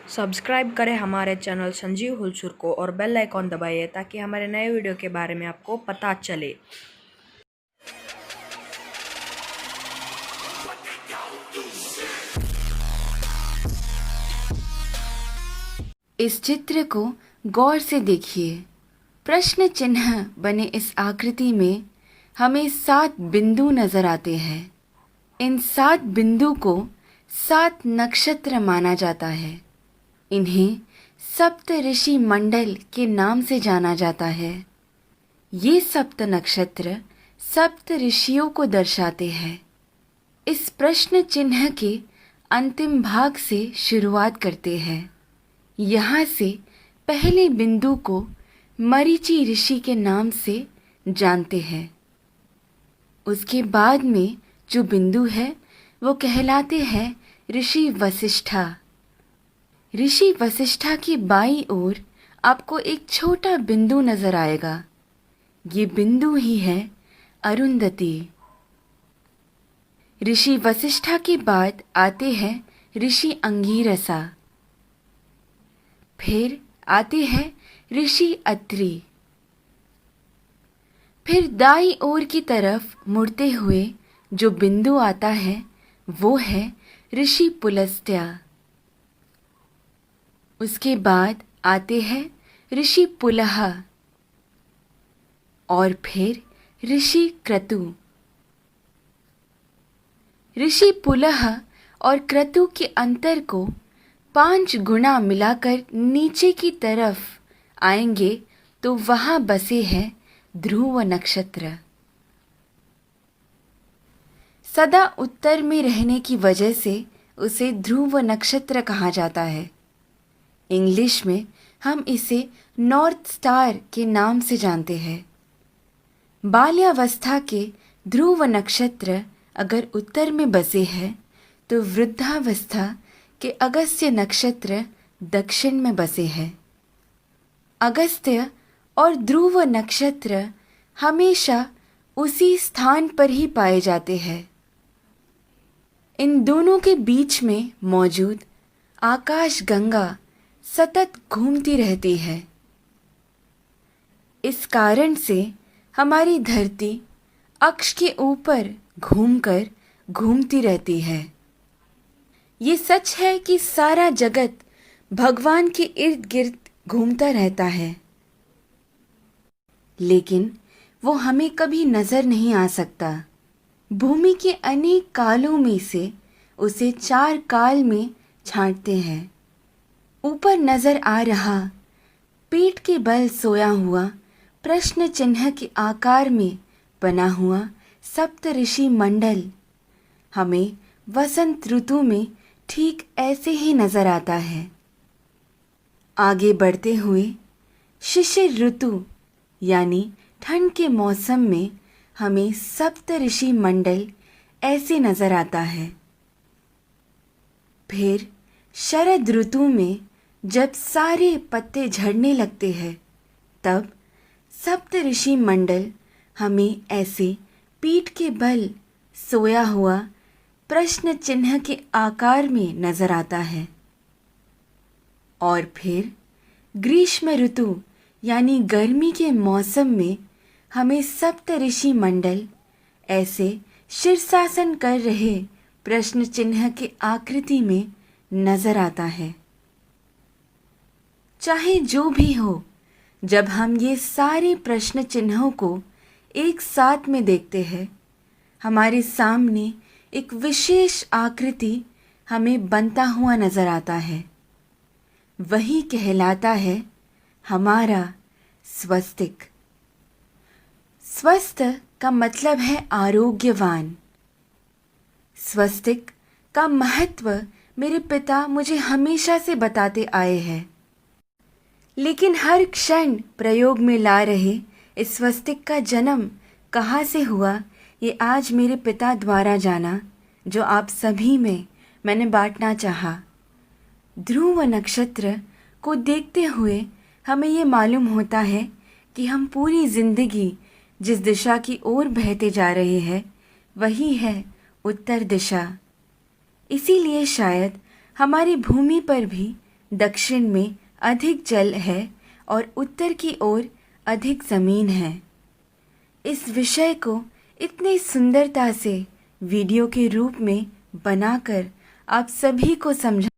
Subscribe करें हमारे channel Sanjeev हुलचुर को और बेल आइकॉन दबाइए ताकि हमारे नए वीडियो के बारे में आपको पता चले। इस चित्र को गौर से देखिए। प्रश्न चिन्ह बने इस आकृति में हमें 7 बिंदु नजर आते हैं। इन 7 बिंदु को 7 नक्षत्र माना जाता है। इन्हें सप्त ऋषि मंडल के नाम से जाना जाता है। ये सप्त नक्षत्र सप्त ऋषियों को दर्शाते हैं। इस प्रश्न चिन्ह के अंतिम भाग से शुरुआत करते हैं। यहाँ से पहले बिंदु को मरीचि ऋषि के नाम से जानते हैं। उसके बाद में जो बिंदु है वो कहलाते हैं ऋषि वशिष्ठा। ऋषि वशिष्ठा की बाईं ओर आपको एक छोटा बिंदु नजर आएगा। ये बिंदु ही है अरुंधति। ऋषि वशिष्ठा के बाद आते हैं ऋषि अंगीरसा। फिर आते हैं ऋषि अत्रि। फिर दाईं ओर की तरफ मुड़ते हुए जो बिंदु आता है वो है ऋषि पुलस्त्य। उसके बाद आते हैं ऋषि पुलह और फिर ऋषि क्रतु। ऋषि पुलह और क्रतु के अंतर को 5 गुना मिलाकर नीचे की तरफ आएंगे तो वहां बसे हैं ध्रुव नक्षत्र। सदा उत्तर में रहने की वजह से उसे ध्रुव नक्षत्र कहा जाता है। इंग्लिश में हम इसे नॉर्थ स्टार के नाम से जानते हैं। बाल्यावस्था के ध्रुव नक्षत्र अगर उत्तर में बसे हैं तो वृद्धावस्था के अगस्त्य नक्षत्र दक्षिण में बसे हैं। अगस्त्य और ध्रुव नक्षत्र हमेशा उसी स्थान पर ही पाए जाते हैं। इन दोनों के बीच में मौजूद आकाश गंगा सतत घूमती रहती है। इस कारण से हमारी धरती अक्ष के ऊपर घूमकर घूमती रहती है। ये सच है कि सारा जगत भगवान के इर्द गिर्द घूमता रहता है, लेकिन वो हमें कभी नजर नहीं आ सकता। भूमि के अनेक कालों में से उसे 4 काल में छांटते हैं। ऊपर नजर आ रहा पीठ के बल सोया हुआ प्रश्न चिन्ह के आकार में बना हुआ सप्त ऋषि मंडल हमें वसंत ऋतु में ठीक ऐसे ही नजर आता है। आगे बढ़ते हुए शिशिर ऋतु यानी ठंड के मौसम में हमें सप्त ऋषि मंडल ऐसे नजर आता है। फिर शरद ऋतु में जब सारे पत्ते झड़ने लगते हैं तब सप्त ऋषि मंडल हमें ऐसे पीठ के बल सोया हुआ प्रश्न चिन्ह के आकार में नजर आता है। और फिर ग्रीष्म ऋतु यानी गर्मी के मौसम में हमें सप्त ऋषि मंडल ऐसे शीर्षासन कर रहे प्रश्न चिन्ह के आकृति में नजर आता है। चाहे जो भी हो, जब हम ये सारे प्रश्न चिन्हों को एक साथ में देखते हैं, हमारे सामने एक विशेष आकृति हमें बनता हुआ नजर आता है। वही कहलाता है हमारा स्वस्तिक। स्वस्थ का मतलब है आरोग्यवान। स्वस्तिक का महत्व मेरे पिता मुझे हमेशा से बताते आए हैं, लेकिन हर क्षण प्रयोग में ला रहे इस स्वस्तिक का जन्म कहाँ से हुआ ये आज मेरे पिता द्वारा जाना, जो आप सभी में मैंने बांटना चाहा। ध्रुव नक्षत्र को देखते हुए हमें ये मालूम होता है कि हम पूरी जिंदगी जिस दिशा की ओर बहते जा रहे हैं वही है उत्तर दिशा। इसीलिए शायद हमारी भूमि पर भी दक्षिण में अधिक जल है और उत्तर की ओर अधिक ज़मीन है। इस विषय को इतनी सुंदरता से वीडियो के रूप में बनाकर आप सभी को समझा